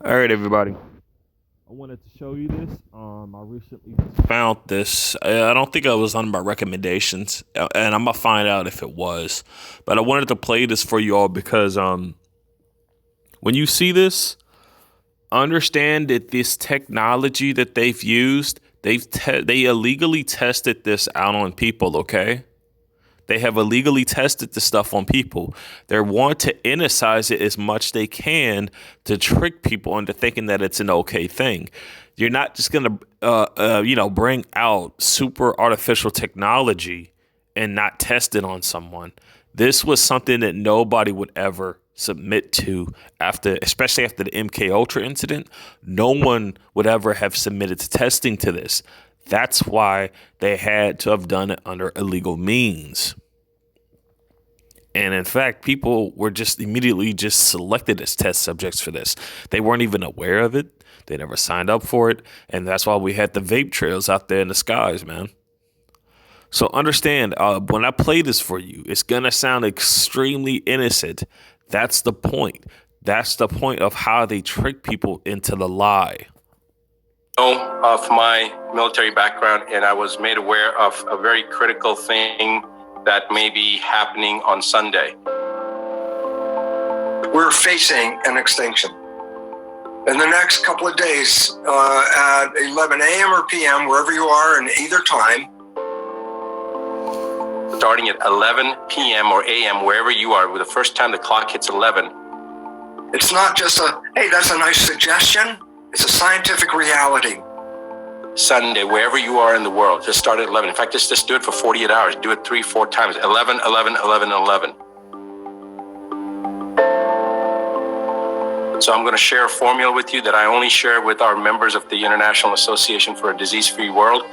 All right, everybody. I wanted to show you this. I recently found this. I don't think it was on my recommendations, and I'm gonna find out if it was. But I wanted to play this for you all because when you see this, understand that this technology that they've used, they illegally tested this out on people. Okay, they have illegally tested the stuff on people. They want to innocize it as much they can to trick people into thinking that it's an okay thing. You're not just gonna, bring out super artificial technology and not test it on someone. This was something that nobody would ever submit to after, especially after the MK Ultra incident. No one would ever have submitted to testing to this. That's why they had to have done it under illegal means. And in fact, people were just immediately just selected as test subjects for this. They weren't even aware of it. They never signed up for it. And that's why we had the vape trails out there in the skies, man. So understand, when I play this for you, it's going to sound extremely innocent. That's the point. That's the point of how they trick people into the lie. Of my military background, and I was made aware of a very critical thing that may be happening on Sunday. We're facing an extinction. In the next couple of days, at 11 a.m. or p.m., wherever you are in either time, starting at 11 p.m. or a.m., wherever you are, with the first time the clock hits 11. It's not just hey, that's a nice suggestion. It's a scientific reality. Sunday, wherever you are in the world, just start at 11. In fact, just do it for 48 hours. Do it 3-4 times. 11, 11, 11, 11. So I'm going to share a formula with you that I only share with our members of the International Association for a Disease-Free World.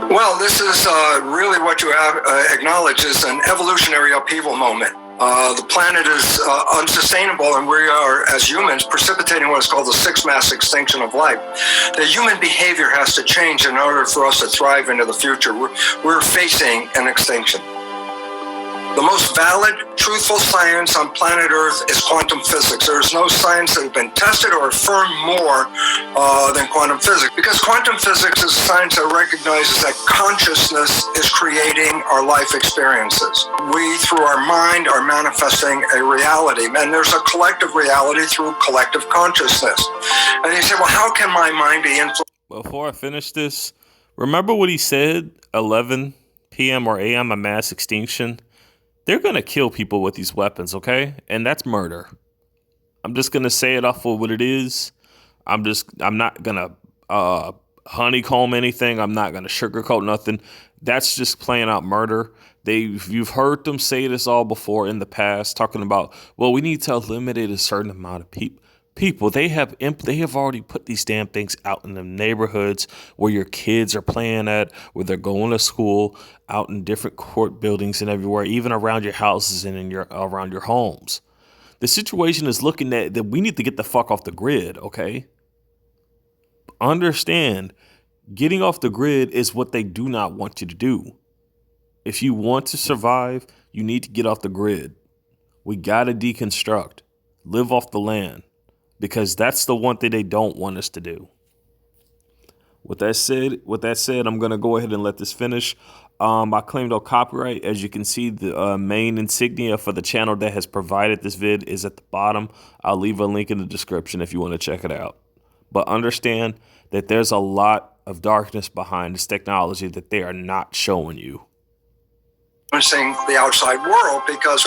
Well, this is really what you have acknowledged is an evolutionary upheaval moment. The planet is unsustainable, and we are, as humans, precipitating what is called the sixth mass extinction of life. The human behavior has to change in order for us to thrive into the future. We're facing an extinction. The most valid, truthful science on planet Earth is quantum physics. There is no science that has been tested or affirmed more than quantum physics, because quantum physics is a science that recognizes that consciousness is creating our life experiences. We, through our mind, are manifesting a reality, and there's a collective reality through collective consciousness. And you say, well, how can my mind be influenced? Before I finish this, remember what he said, 11 p.m. or a.m., a mass extinction? They're going to kill people with these weapons, okay? And that's murder. I'm just going to say it off for what it is. I'm not going to honeycomb anything. I'm not going to sugarcoat nothing. That's just playing out murder. You've heard them say this all before in the past, talking about, well, we need to eliminate a certain amount of people. They have already put these damn things out in the neighborhoods where your kids are playing at, where they're going to school, out in different court buildings and everywhere, even around your houses and around your homes. The situation is looking at that we need to get the fuck off the grid, okay? Understand, getting off the grid is what they do not want you to do. If you want to survive, you need to get off the grid. We got to deconstruct, live off the land. Because that's the one thing they don't want us to do. With that said, I'm going to go ahead and let this finish. I claim no copyright. As you can see, the main insignia for the channel that has provided this vid is at the bottom. I'll leave a link in the description if you want to check it out. But understand that there's a lot of darkness behind this technology that they are not showing you. The outside world, because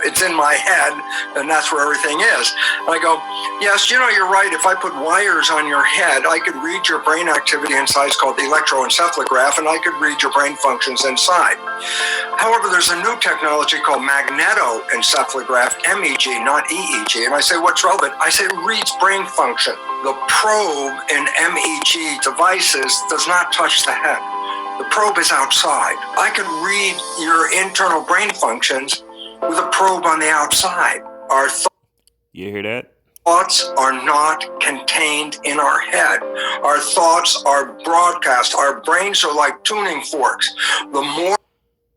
it's in my head and that's where everything is. And I go, yes, you're right. If I put wires on your head, I could read your brain activity inside. It's called the electroencephalograph, and I could read your brain functions inside. However, there's a new technology called magnetoencephalograph, MEG, not EEG. And I say, what's relevant? I say it reads brain function. The probe in MEG devices does not touch the head. The probe is outside. I can read your internal brain functions with a probe on the outside. You hear that? Thoughts are not contained in our head. Our thoughts are broadcast. Our brains are like tuning forks. The more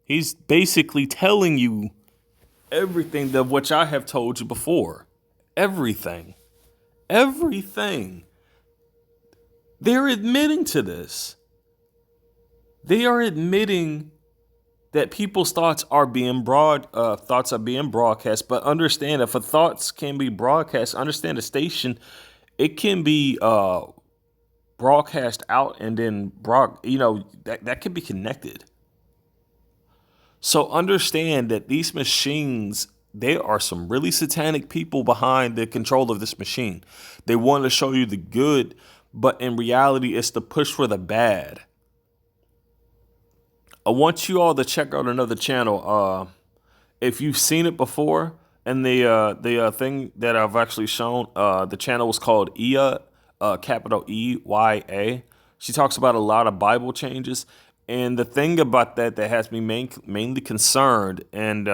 he's basically telling you everything of which I have told you before. Everything. Everything. They're admitting to this. They are admitting that people's thoughts are being broadcast. But understand, if a thoughts can be broadcast, understand the station, it can be broadcast out and then that can be connected. So understand that these machines, there are some really satanic people behind the control of this machine. They want to show you the good, but in reality, it's the push for the bad. I want you all to check out another channel. If you've seen it before, and the thing that I've actually shown, the channel was called Iya, capital EYA. She talks about a lot of Bible changes. And the thing about that has me mainly concerned, and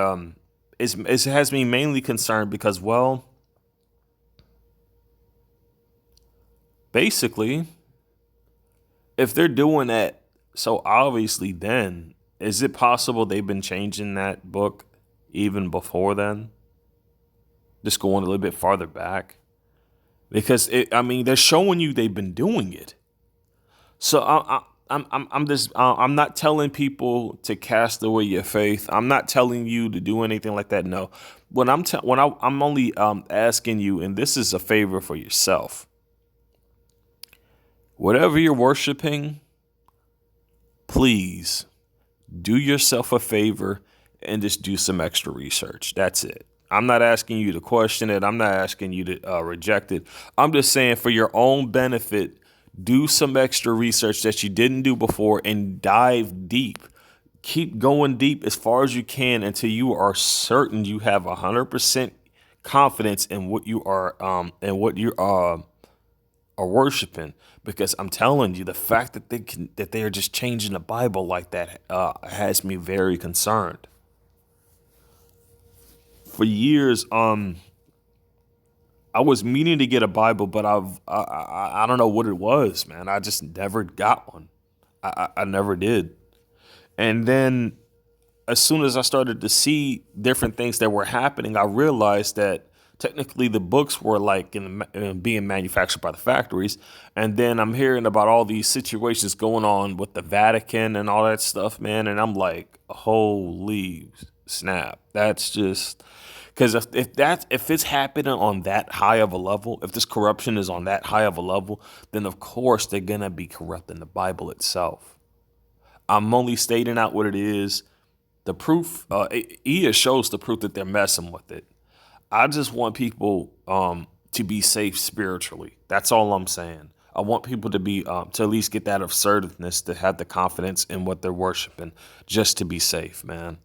it has me mainly concerned because, well, basically, if they're doing that so obviously, then is it possible they've been changing that book even before then? Just going a little bit farther back, because they're showing you they've been doing it. So I'm not telling people to cast away your faith. I'm not telling you to do anything like that. No, I'm only asking you, and this is a favor for yourself. Whatever you're worshiping, please do yourself a favor and just do some extra research. That's it. I'm not asking you to question it. I'm not asking you to reject it. I'm just saying, for your own benefit, do some extra research that you didn't do before and dive deep. Keep going deep as far as you can until you are certain you have 100% confidence in what you are are worshiping. Because I'm telling you, the fact that they are just changing the Bible like that has me very concerned. For years, I was meaning to get a Bible, but I don't know what it was, man. I just never got one. I never did. And then as soon as I started to see different things that were happening, I realized that technically the books were like being manufactured by the factories. And then I'm hearing about all these situations going on with the Vatican and all that stuff, man. And I'm like, holy snap. That's just... Because if it's happening on that high of a level, if this corruption is on that high of a level, then of course they're going to be corrupting the Bible itself. I'm only stating out what it is. The proof, Iya shows the proof that they're messing with it. I just want people to be safe spiritually. That's all I'm saying. I want people to be to at least get that assertiveness, to have the confidence in what they're worshiping, just to be safe, man.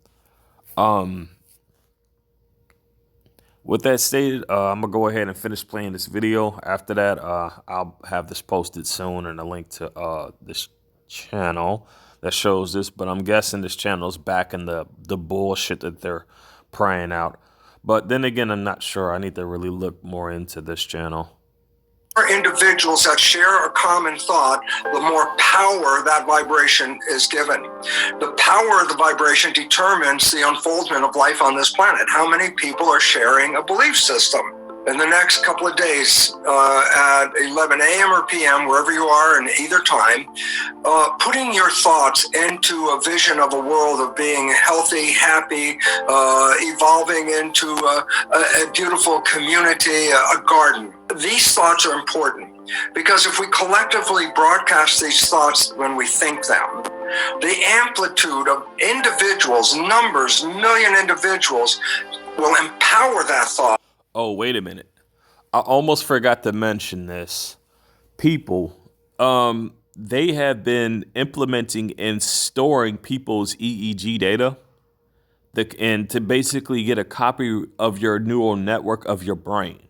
With that stated, I'm going to go ahead and finish playing this video. After that, I'll have this posted soon and a link to this channel that shows this. But I'm guessing this channel is back in the bullshit that they're praying out. But then again, I'm not sure. I need to really look more into this channel. Individuals that share a common thought, the more power that vibration is given. The power of the vibration determines the unfoldment of life on this planet. How many people are sharing a belief system? In the next couple of days, at 11 a.m. or p.m., wherever you are in either time, putting your thoughts into a vision of a world of being healthy, happy, evolving into a beautiful community, a garden. These thoughts are important because if we collectively broadcast these thoughts when we think them, the amplitude of individuals, numbers, million individuals, will empower that thought. Oh, wait a minute. I almost forgot to mention this. People, they have been implementing and storing people's EEG data and to basically get a copy of your neural network of your brain.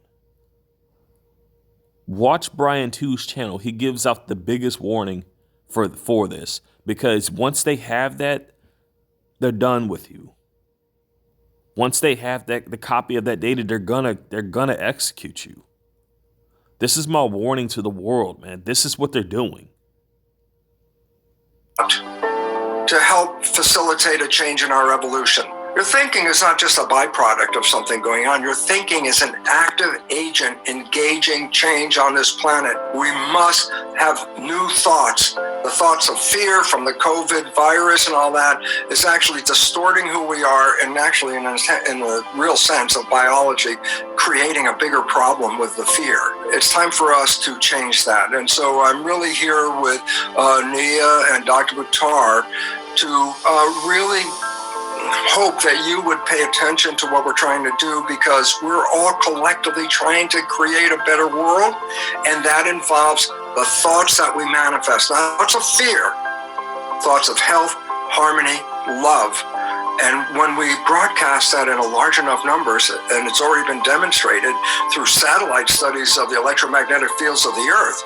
Watch Brian Two's channel. He gives out the biggest warning for this, because once they have that, they're done with you. Once they have the copy of that data, they're gonna execute you. This is my warning to the world, man. This is what they're doing. To help facilitate a change in our evolution. Your thinking is not just a byproduct of something going on. Your thinking is an active agent engaging change on this planet. We must have new thoughts. The thoughts of fear from the COVID virus and all that is actually distorting who we are, and actually in the real sense of biology, creating a bigger problem with the fear. It's time for us to change that. And so I'm really here with Nia and Dr. Buttar to really hope that you would pay attention to what we're trying to do, because we're all collectively trying to create a better world, and that involves the thoughts that we manifest, not thoughts of fear, thoughts of health, harmony, love. And when we broadcast that in a large enough numbers, and it's already been demonstrated through satellite studies of the electromagnetic fields of the Earth,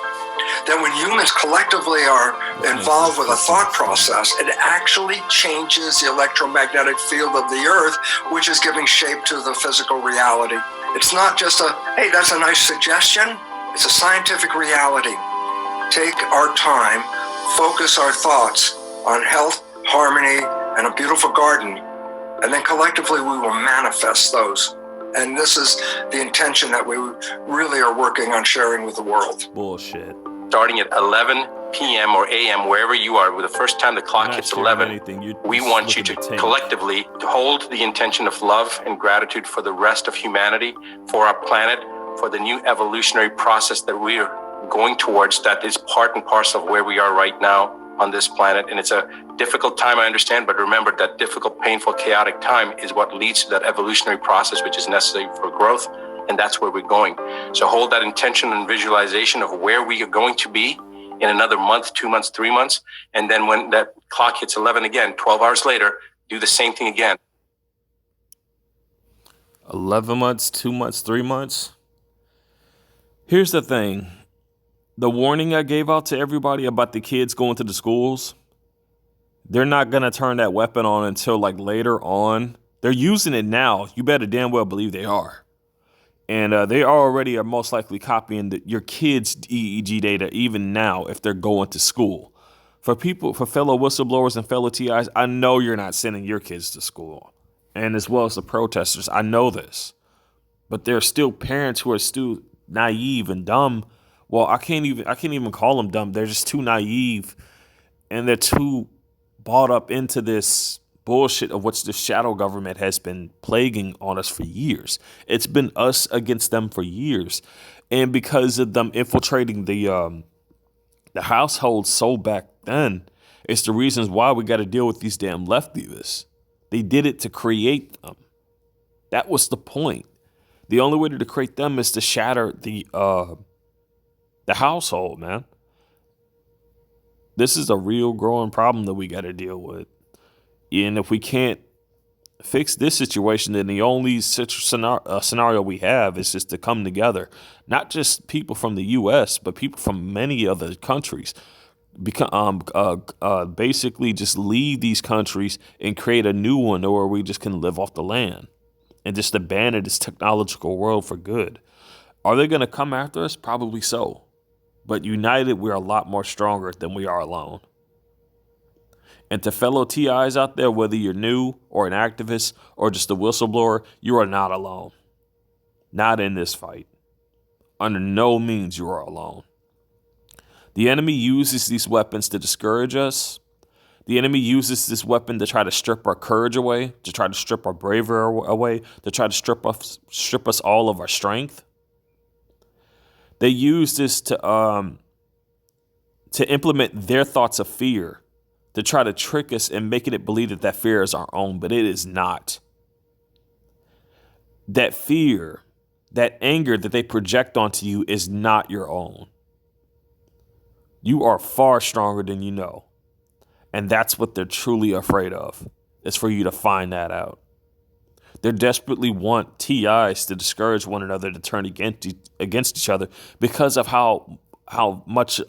that when humans collectively are involved with a thought process, it actually changes the electromagnetic field of the Earth, which is giving shape to the physical reality. It's not just hey, that's a nice suggestion. It's a scientific reality. Take our time, focus our thoughts on health, harmony, and a beautiful garden, and then collectively we will manifest those. And this is the intention that we really are working on sharing with the world. Bullshit. Starting at 11 p.m. or a.m., wherever you are, with the first time the clock hits 11, we want you to collectively hold the intention of love and gratitude for the rest of humanity, for our planet, for the new evolutionary process that we are going towards, that is part and parcel of where we are right now on this planet. And it's a difficult time, I understand, but remember that difficult, painful, chaotic time is what leads to that evolutionary process, which is necessary for growth. And that's where we're going. So hold that intention and visualization of where we are going to be in another month, 2 months, 3 months. And then when that clock hits 11 again, 12 hours later, do the same thing again. 11 months, 2 months, 3 months. Here's the thing. The warning I gave out to everybody about the kids going to the schools, they're not going to turn that weapon on until like later on. They're using it now. You better damn well believe they are. And they already are most likely copying your kids' EEG data even now if they're going to school. For fellow whistleblowers and fellow TIs, I know you're not sending your kids to school. And as well as the protesters, I know this. But there are still parents who are still naive and dumb. Well, I can't even call them dumb. They're just too naive, and they're too bought up into this bullshit of which the shadow government has been plaguing on us for years. It's been us against them for years. And because of them infiltrating the household so back then, it's the reasons why we got to deal with these damn leftivists. They did it to create them. That was the point. The only way to create them is to shatter the household, man. This is a real growing problem that we got to deal with. And if we can't fix this situation, then the only scenario we have is just to come together. Not just people from the U.S., but people from many other countries. Basically just leave these countries and create a new one where we just can live off the land and just abandon this technological world for good. Are they going to come after us? Probably so. But united, we're a lot more stronger than we are alone. And to fellow TIs out there, whether you're new or an activist or just a whistleblower, you are not alone. Not in this fight. Under no means you are alone. The enemy uses these weapons to discourage us. The enemy uses this weapon to try to strip our courage away, to try to strip our bravery away, to try to strip us all of our strength. They use this to implement their thoughts of fear, to try to trick us and making it believe that fear is our own, but it is not. That fear, that anger that they project onto you is not your own. You are far stronger than you know. And that's what they're truly afraid of, is for you to find that out. They desperately want TIs to discourage one another, to turn against each other because of how much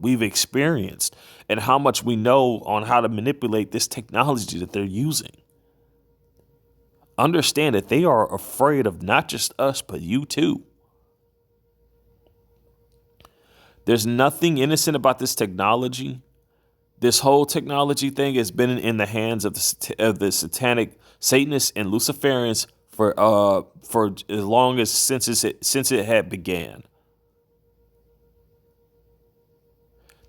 we've experienced and how much we know on how to manipulate this technology that they're using. Understand that they are afraid of not just us, but you too. There's nothing innocent about this technology. This whole technology thing has been in the hands of the satanic Satanists and Luciferians for as long as since it had began.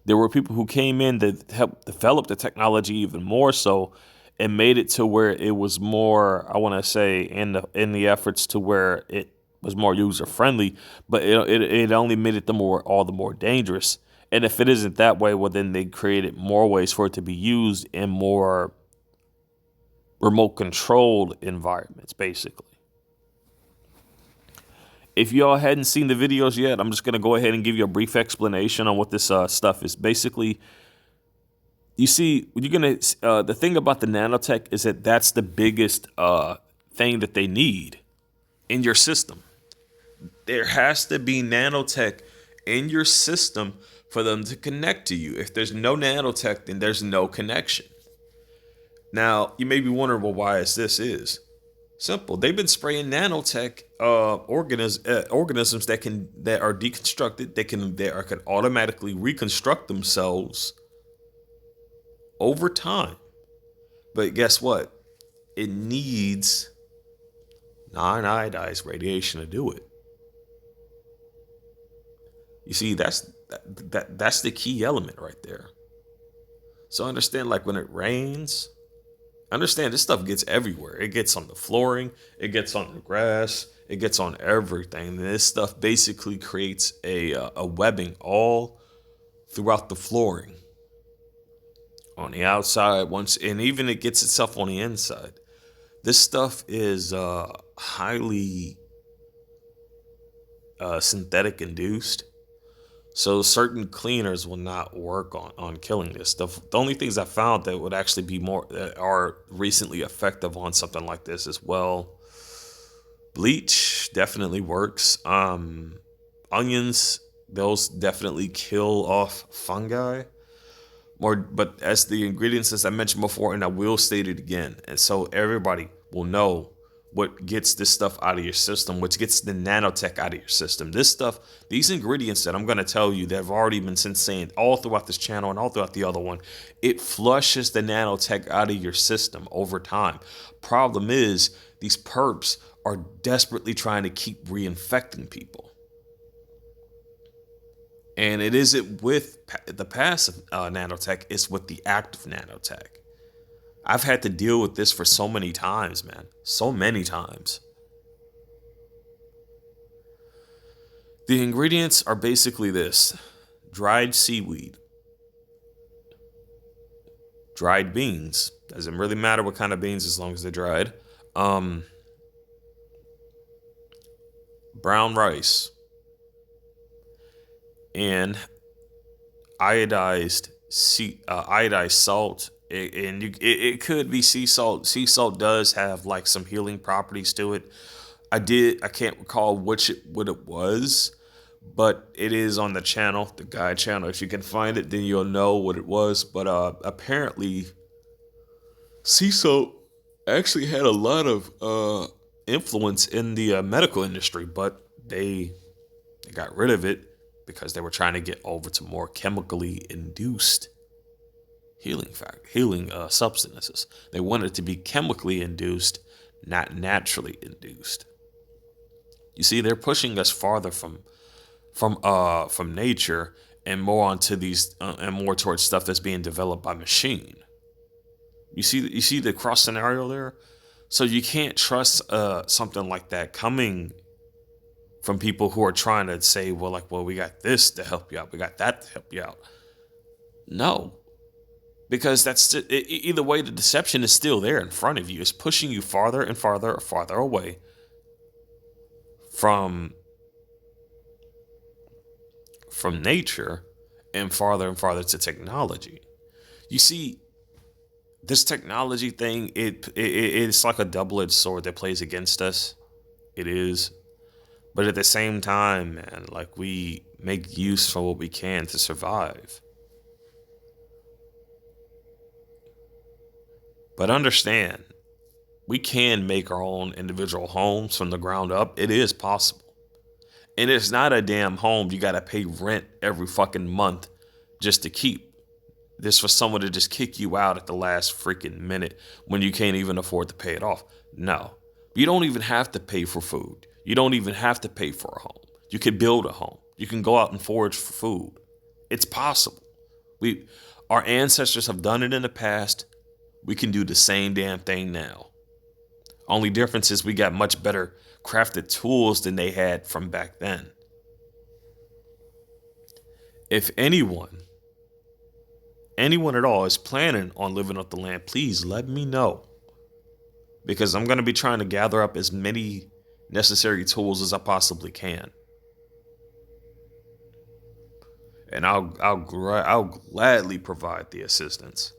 There were people who came in that helped develop the technology even more so, and made it to where it was more, I want to say, in the efforts to where it was more user friendly, but it only made it all the more dangerous. And if it isn't that way, well, then they created more ways for it to be used in more remote controlled environments, basically. If y'all hadn't seen the videos yet, I'm just going to go ahead and give you a brief explanation on what this stuff is. Basically, you see, the thing about the nanotech is that that's the biggest thing that they need in your system. There has to be nanotech in your system for them to connect to you. If there's no nanotech, then there's no connection. Now, you may be wondering, well, why this is? Simple. They've been spraying nanotech organisms that are deconstructed. They can automatically reconstruct themselves over time. But guess what? It needs non-iodized radiation to do it. You see, that's the key element right there. So understand, like when it rains, understand this stuff gets everywhere. It gets on the flooring, it gets on the grass, it gets on everything. And this stuff basically creates a webbing all throughout the flooring. On the outside, and even it gets itself on the inside. This stuff is highly synthetic induced. So certain cleaners will not work on killing this stuff. The only things I found that would actually be that are recently effective on something like this as well. Bleach definitely works. Onions, those definitely kill off fungi. But as the ingredients, as I mentioned before, and I will state it again, and so everybody will know what gets this stuff out of your system, which gets the nanotech out of your system. This stuff, these ingredients that I'm going to tell you that have already been saying all throughout this channel and all throughout the other one, it flushes the nanotech out of your system over time. Problem is, these perps are desperately trying to keep reinfecting people. And it isn't with the passive nanotech, it's with the active nanotech. I've had to deal with this for so many times, man. So many times. The ingredients are basically this: dried seaweed, dried beans. Doesn't really matter what kind of beans as long as they're dried. Brown rice. And iodized salt. It could be sea salt. Sea salt does have like some healing properties to it. I can't recall what it was, but it is on the channel, the guide channel. If you can find it, then you'll know what it was. But apparently, sea salt actually had a lot of influence in the medical industry, but they got rid of it because they were trying to get over to more chemically induced healing substances. They wanted it to be chemically induced, not naturally induced. You see, they're pushing us farther from nature and more onto these and more towards stuff that's being developed by machine. You see the cross scenario there. So you can't trust something like that coming from people who are trying to say, well, we got this to help you out, we got that to help you out. No. Because that's either way, the deception is still there in front of you. It's pushing you farther and farther away from nature and farther to technology. You see, this technology thing, it's like a double-edged sword that plays against us. It is. But at the same time, man, like we make use for what we can to survive. But understand, we can make our own individual homes from the ground up. It is possible. And it's not a damn home you got to pay rent every fucking month just to keep. this for someone to just kick you out at the last freaking minute when you can't even afford to pay it off. No, you don't even have to pay for food. You don't even have to pay for a home. You could build a home. You can go out and forage for food. It's possible. Our ancestors have done it in the past. We can do the same damn thing now. Only difference is we got much better crafted tools than they had from back then. If anyone at all is planning on living off the land, please let me know. Because I'm going to be trying to gather up as many necessary tools as I possibly can. And I'll gladly provide the assistance.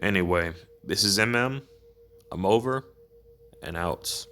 Anyway, this is MM. I'm over and out.